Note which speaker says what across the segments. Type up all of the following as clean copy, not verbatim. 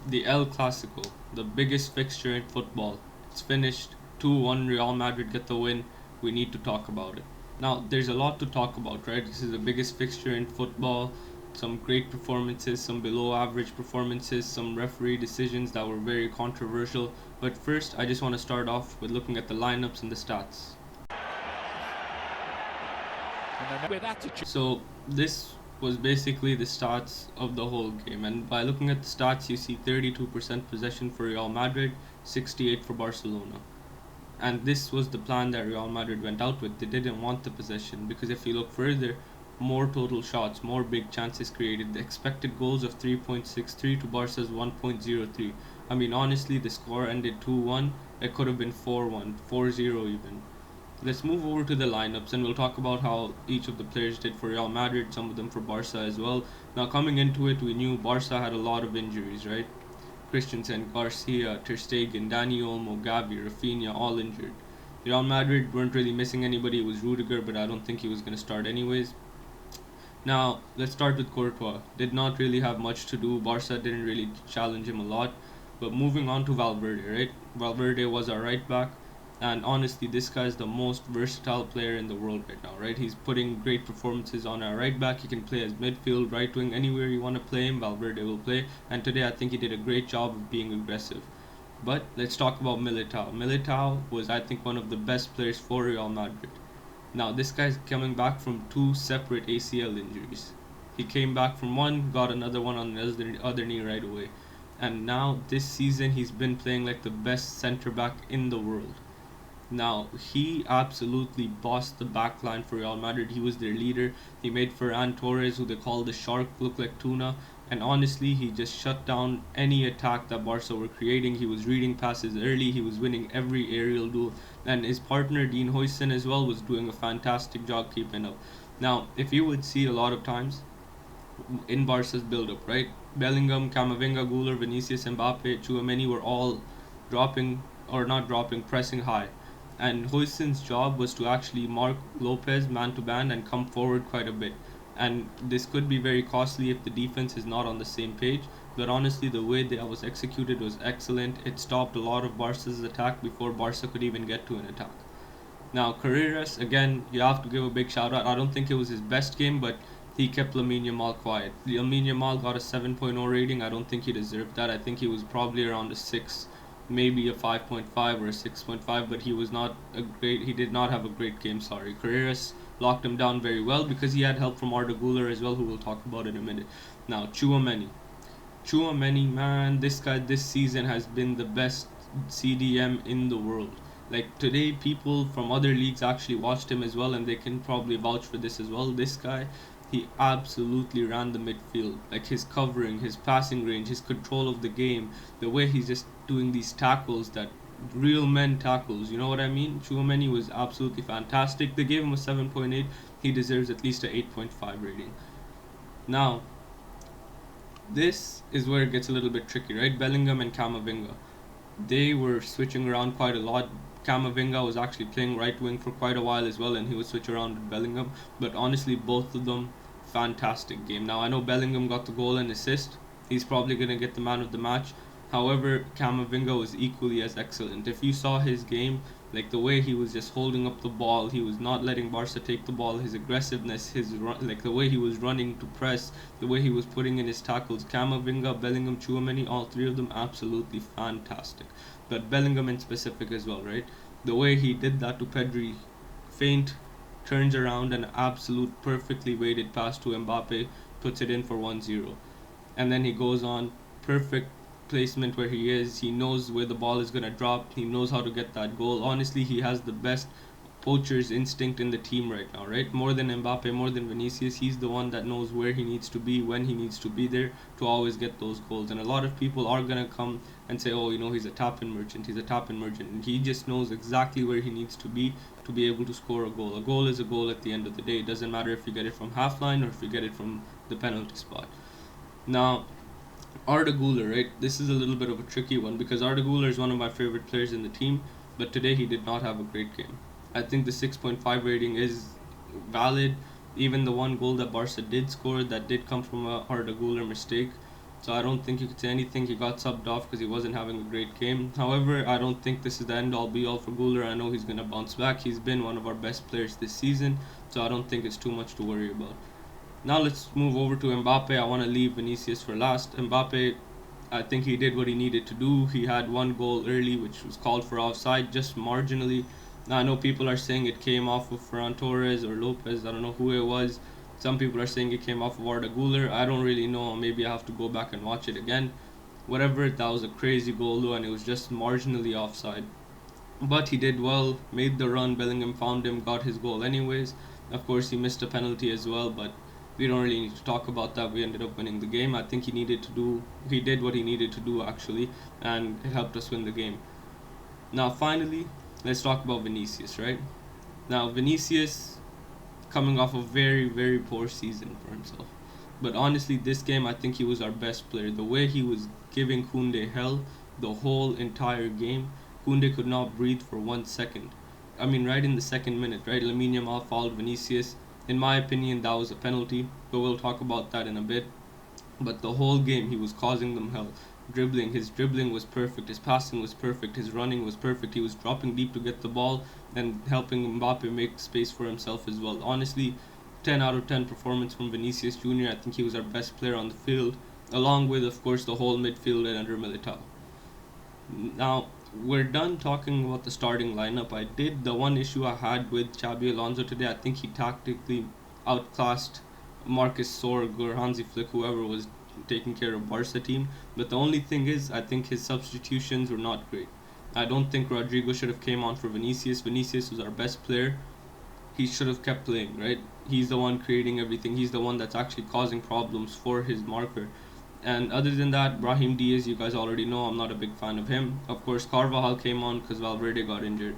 Speaker 1: The El Clasico, the biggest fixture in football. It's finished 2-1. Real Madrid get the win. We need to talk about it. Now, there's a lot to talk about, right? This is the biggest fixture in football. Some great performances, some below average performances, some referee decisions that were very controversial. But first, I just want to start off with looking at the lineups and the stats. So this was basically the stats of the whole game, and by looking at the stats, you see 32% possession for Real Madrid, 68 for Barcelona. And this was the plan that Real Madrid went out with. They didn't want the possession because if you look further, more total shots, more big chances created. The expected goals of 3.63 to Barca's 1.03. I mean, honestly, the score ended 2-1. It could have been 4-1, 4-0 even. Let's move over to the lineups and we'll talk about how each of the players did for Real Madrid, some of them for Barca as well. Now, coming into it, we knew Barca had a lot of injuries, right? Christensen, Garcia, Ter Stegen, Dani Olmo, Gavi, Rafinha, all injured. Real Madrid weren't really missing anybody. It was Rudiger, but I don't think he was going to start anyways. Now, let's start with Courtois. Did not really have much to do. Barca didn't really challenge him a lot. But moving on to Valverde, right? Valverde was our right back. And honestly, this guy is the most versatile player in the world right now, right? He's putting great performances on our right back. He can play as midfield, right wing, anywhere you want to play him, Valverde will play. And today, I think he did a great job of being aggressive. But let's talk about Militao. Militao was, I think, one of the best players for Real Madrid. Now, this guy's coming back from two separate ACL injuries. He came back from one, got another one on the other knee right away. And now, this season, he's been playing like the best centre back in the world. Now, he absolutely bossed the back line for Real Madrid. He was their leader. He made Ferran Torres, who they call the shark, look like tuna. And honestly, he just shut down any attack that Barca were creating. He was reading passes early. He was winning every aerial duel. And his partner, Dean Huijsen, as well, was doing a fantastic job keeping up. Now, if you would see a lot of times in Barca's build-up, right? Bellingham, Camavinga, Güler, Vinicius, Mbappe, Tchouaméni were all dropping, or not dropping, pressing high. And Huijsen's job was to actually mark Lopez man to man and come forward quite a bit. And this could be very costly if the defense is not on the same page. But honestly, the way that was executed was excellent. It stopped a lot of Barca's attack before Barca could even get to an attack. Now, Carreras, again, you have to give a big shout out. I don't think it was his best game, but he kept Lamine Yamal quiet. Lamine Yamal got a 7.0 rating. I don't think he deserved that. I think he was probably around a 6, maybe a 5.5 or a 6.5, but he did not have a great game, sorry. Carreras locked him down very well because he had help from Arda Güler as well, who we'll talk about in a minute. Now, Tchouaméni, man, this guy this season has been the best CDM in the world. Like today, people from other leagues actually watched him as well, and they can probably vouch for this as well. This guy, he absolutely ran the midfield. Like his covering, his passing range, his control of the game, the way he's just doing these tackles that real men tackles. You know what I mean? Tchouaméni was absolutely fantastic. They gave him a 7.8. He deserves at least a 8.5 rating. Now, this is where it gets a little bit tricky, right? Bellingham and Camavinga. They were switching around quite a lot. Camavinga was actually playing right wing for quite a while as well, and he would switch around with Bellingham. But honestly, both of them, fantastic game. Now, I know Bellingham got the goal and assist. He's probably going to get the man of the match. However, Camavinga was equally as excellent. If you saw his game, like the way he was just holding up the ball, he was not letting Barca take the ball, his aggressiveness, like the way he was running to press, the way he was putting in his tackles. Camavinga, Bellingham, Tchouaméni, all three of them absolutely fantastic. But Bellingham in specific as well, right? The way he did that to Pedri, feint, turns around and absolute perfectly weighted pass to Mbappe, puts it in for 1-0. And then he goes on, perfect placement where he is. He knows where the ball is going to drop. He knows how to get that goal. Honestly, he has the best poacher's instinct in the team right now, right? More than Mbappe, more than Vinicius. He's the one that knows where he needs to be, when he needs to be there to always get those goals. And a lot of people are going to come and say, oh, you know, he's a tap-in merchant. He's a tap-in merchant. And he just knows exactly where he needs to be able to score a goal. A goal is a goal at the end of the day. It doesn't matter if you get it from half line or if you get it from the penalty spot. Now, Arda Güler, right? This is a little bit of a tricky one because Arda Güler is one of my favorite players in the team, but today he did not have a great game. I think the 6.5 rating is valid. Even the one goal that Barca did score, that did come from a Arda Güler mistake. So I don't think you could say anything. He got subbed off because he wasn't having a great game. However, I don't think this is the end all be all for Guler. I know he's gonna bounce back. He's been one of our best players this season, so I don't think it's too much to worry about. Now let's move over to Mbappe. I want to leave Vinicius for last. Mbappe, I think he did what he needed to do. He had one goal early, which was called for offside, just marginally. Now, I know people are saying it came off of Ferran Torres or Lopez. I don't know who it was. Some people are saying it came off of Arda Güler. I don't really know. Maybe I have to go back and watch it again. Whatever, that was a crazy goal though, and it was just marginally offside. But he did well, made the run. Bellingham found him, got his goal anyways. Of course, he missed a penalty as well, but we don't really need to talk about that. We ended up winning the game. I think he did what he needed to do actually, and it helped us win the game. Now, finally, let's talk about Vinicius, right? Now, Vinicius coming off a very, very poor season for himself. But honestly, this game, I think he was our best player. The way he was giving Koundé hell the whole entire game, Koundé could not breathe for 1 second. I mean, right in the second minute, right? Lamine Yamal fouled Vinicius. In my opinion, that was a penalty, but we'll talk about that in a bit. But the whole game, he was causing them hell. His dribbling was perfect, his passing was perfect, his running was perfect. He was dropping deep to get the ball and helping Mbappe make space for himself as well. Honestly, 10 out of 10 performance from Vinicius Jr. I think he was our best player on the field, along with, of course, the whole midfield and under Militao. Now, we're done talking about the starting lineup. The one issue I had with Xabi Alonso today, I think he tactically outclassed Marcus Sorg or Hansi Flick, whoever was taking care of Barca team. But the only thing is, I think his substitutions were not great. I don't think Rodrigo should have came on for Vinicius. Vinicius was our best player. He should have kept playing, right? He's the one creating everything. He's the one that's actually causing problems for his marker. And other than that, Brahim Diaz, you guys already know, I'm not a big fan of him. Of course, Carvajal came on because Valverde got injured.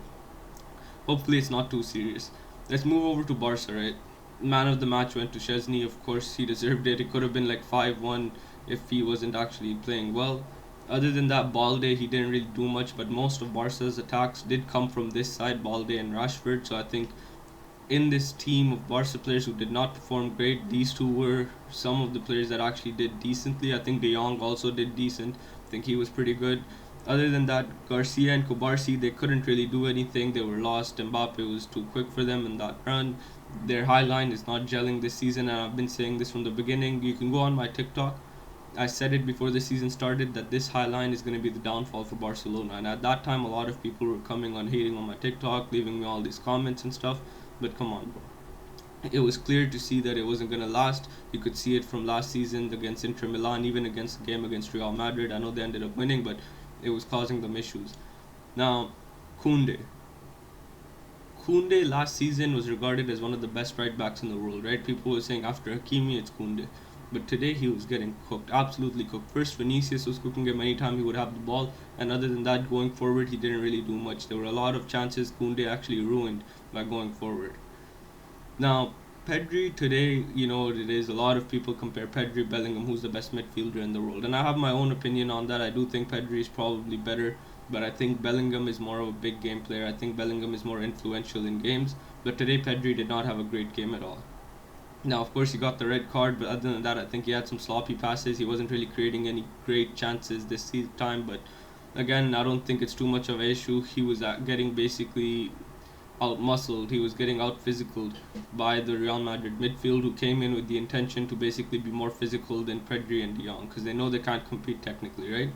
Speaker 1: Hopefully, it's not too serious. Let's move over to Barca, right? Man of the match went to Chesney. Of course, he deserved it. It could have been like 5-1 if he wasn't actually playing well. Other than that, Balde, he didn't really do much, but most of Barca's attacks did come from this side, Balde and Rashford. So I think in this team of Barca players who did not perform great, these two were some of the players that actually did decently. I think De Jong also did decent. I think he was pretty good. Other than that, Garcia and Kubarsi, they couldn't really do anything. They were lost. Mbappe was too quick for them in that run. Their high line is not gelling this season, and I've been saying this from the beginning. You can go on my TikTok. I said it before the season started that this high line is going to be the downfall for Barcelona. And at that time, a lot of people were coming on hating on my TikTok, leaving me all these comments and stuff. But come on, bro. It was clear to see that it wasn't going to last. You could see it from last season against Inter Milan, even against the game against Real Madrid. I know they ended up winning, but it was causing them issues. Now, Koundé. Koundé last season was regarded as one of the best right backs in the world, right? People were saying after Hakimi, it's Koundé. But today he was getting cooked, absolutely cooked. First, Vinicius was cooking him anytime he would have the ball, and other than that, going forward, he didn't really do much. There were a lot of chances Koundé actually ruined by going forward. Now, Pedri today, you know what it is. A lot of people compare Pedri Bellingham, who's the best midfielder in the world, and I have my own opinion on that. I do think Pedri is probably better, but I think Bellingham is more of a big game player. I think Bellingham is more influential in games, but today Pedri did not have a great game at all. Now, of course, he got the red card, but other than that, I think he had some sloppy passes. He wasn't really creating any great chances this time, but again, I don't think it's too much of an issue. He was getting basically out muscled, he was getting out physicaled by the Real Madrid midfield, who came in with the intention to basically be more physical than Pedri and De Jong because they know they can't compete technically, right?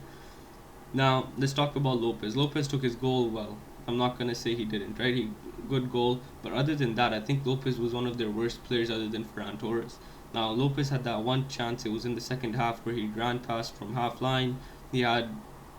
Speaker 1: Now, let's talk about Lopez. Lopez took his goal well. I'm not going to say he didn't, right? Good goal, but other than that, I think Lopez was one of their worst players other than Ferran Torres. Now, Lopez had that one chance, it was in the second half where he ran past from half line. He had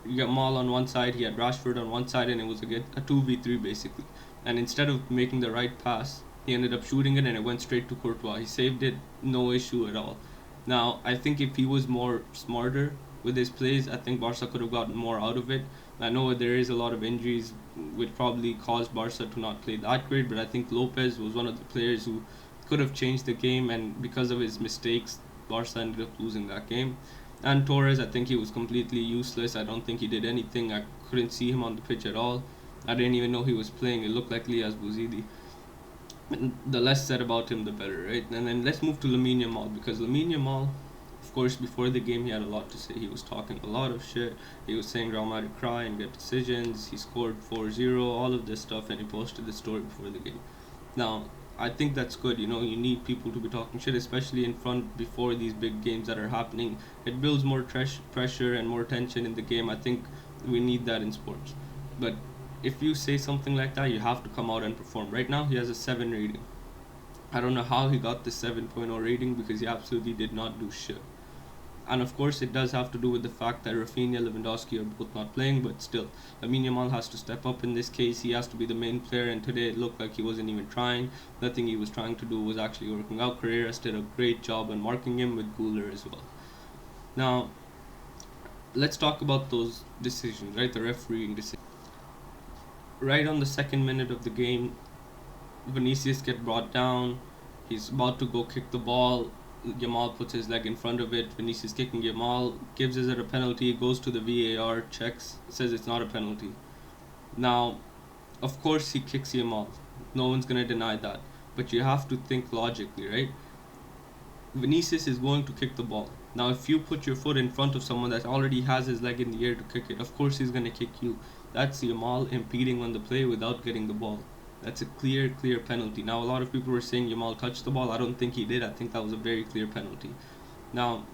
Speaker 1: Yamal on one side, he had Rashford on one side, and it was a 2v3 basically. And instead of making the right pass, he ended up shooting it and it went straight to Courtois. He saved it, no issue at all. Now, I think if he was more smarter with his plays, I think Barca could have gotten more out of it. I know there is a lot of injuries which probably caused Barca to not play that great, but I think Lopez was one of the players who could have changed the game, and because of his mistakes, Barca ended up losing that game. And Torres, I think he was completely useless. I don't think he did anything. I couldn't see him on the pitch at all. I didn't even know he was playing. It looked like Lias Bouzidi. The less said about him, the better, right? And then let's move to Lamine Yamal, because Lamine Yamal, Of course, before the game, he had a lot to say. He was talking a lot of shit. He was saying Real Madrid cry and get decisions. He scored 4-0, all of this stuff, and he posted the story before the game. Now, I think that's good. You need people to be talking shit, especially in front before these big games that are happening. It builds more pressure and more tension in the game. I think we need that in sports. But if you say something like that, you have to come out and perform. Right now, he has a 7 rating. I don't know how he got the 7.0 rating because he absolutely did not do shit. And of course, it does have to do with the fact that Rafinha, Lewandowski are both not playing, but still, Lamine Yamal has to step up in this case. He has to be the main player, and today it looked like he wasn't even trying. Nothing he was trying to do was actually working out. Carreras did a great job on marking him with Guler as well. Now, let's talk about those decisions, right? The refereeing decision. Right on the second minute of the game, Vinicius gets brought down. He's about to go kick the ball. Yamal puts his leg in front of it. Vinicius kicking Yamal, gives it a penalty, goes to the VAR, checks, says it's not a penalty. Now, of course he kicks Yamal. No one's gonna deny that. But you have to think logically, right? Vinicius is going to kick the ball. Now, if you put your foot in front of someone that already has his leg in the air to kick it, of course he's gonna kick you. That's Yamal impeding on the play without getting the ball. That's a clear penalty. Now, a lot of people were saying Yamal touched the ball. I don't think he did. I think that was a very clear penalty. Now,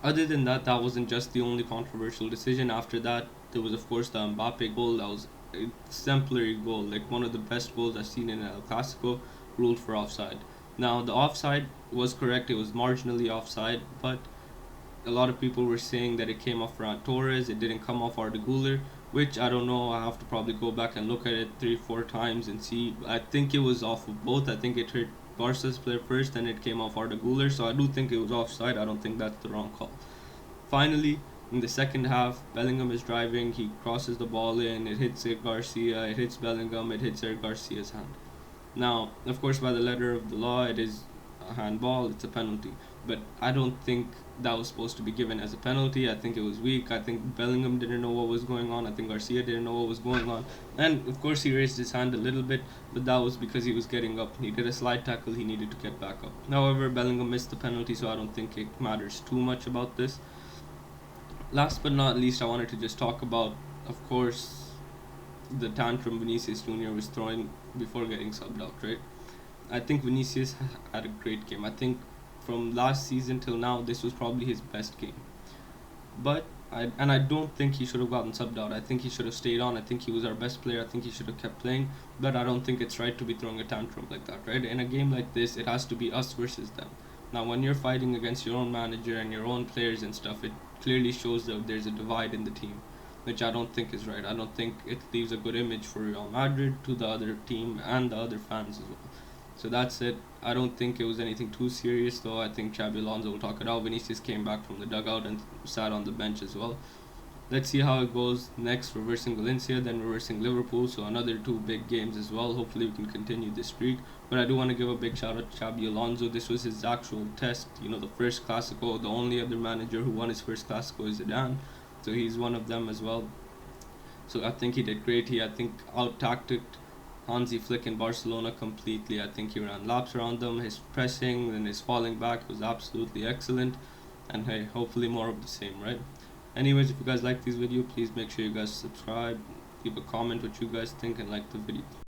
Speaker 1: other than that, that wasn't just the only controversial decision. After that, there was, of course, the Mbappe goal. That was a exemplary goal, like one of the best goals I've seen in El Clasico, ruled for offside. Now, the offside was correct. It was marginally offside, but a lot of people were saying that it came off Ferran Torres. It didn't come off Arda Güler, which I don't know. I have to probably go back and look at it 3-4 times and see. I think it was off of both. I think it hit Barca's player first and it came off Arda Güler, so I do think it was offside. I don't think that's the wrong call. Finally, in the second half, Bellingham is driving. He crosses the ball in. It hits Eric Garcia. It hits Bellingham. It hits Eric Garcia's hand. Now, of course, by the letter of the law, it is a handball. It's a penalty. But I don't think that was supposed to be given as a penalty. I think it was weak. I think Bellingham didn't know what was going on. I think Garcia didn't know what was going on. And of course he raised his hand a little bit, but that was because he was getting up. He did a slide tackle, he needed to get back up. However, Bellingham missed the penalty, so I don't think it matters too much about this. Last but not least, I wanted to just talk about, of course, the tantrum Vinicius Jr. was throwing before getting subbed out, right? I think Vinicius had a great game. I think from last season till now, this was probably his best game. But I don't think he should have gotten subbed out. I think he should have stayed on. I think he was our best player. I think he should have kept playing. But I don't think it's right to be throwing a tantrum like that, right? In a game like this, it has to be us versus them. Now, when you're fighting against your own manager and your own players and stuff, it clearly shows that there's a divide in the team, which I don't think is right. I don't think it leaves a good image for Real Madrid to the other team and the other fans as well. So that's it. I don't think it was anything too serious, though. I think Xabi Alonso will talk it out. Vinicius came back from the dugout and sat on the bench as well. Let's see how it goes next. Reversing Valencia, then reversing Liverpool. So another 2 big games as well. Hopefully we can continue this streak. But I do want to give a big shout out to Xabi Alonso. This was his actual test. The first Clasico. The only other manager who won his first Clasico is Zidane. So he's one of them as well. So I think he did great. I think out-tacticked Hansi Flick in Barcelona completely. I think he ran laps around them. His pressing and his falling back was absolutely excellent. And hey, hopefully more of the same, right? Anyways, if you guys like this video, please make sure you guys subscribe, leave a comment what you guys think, and like the video.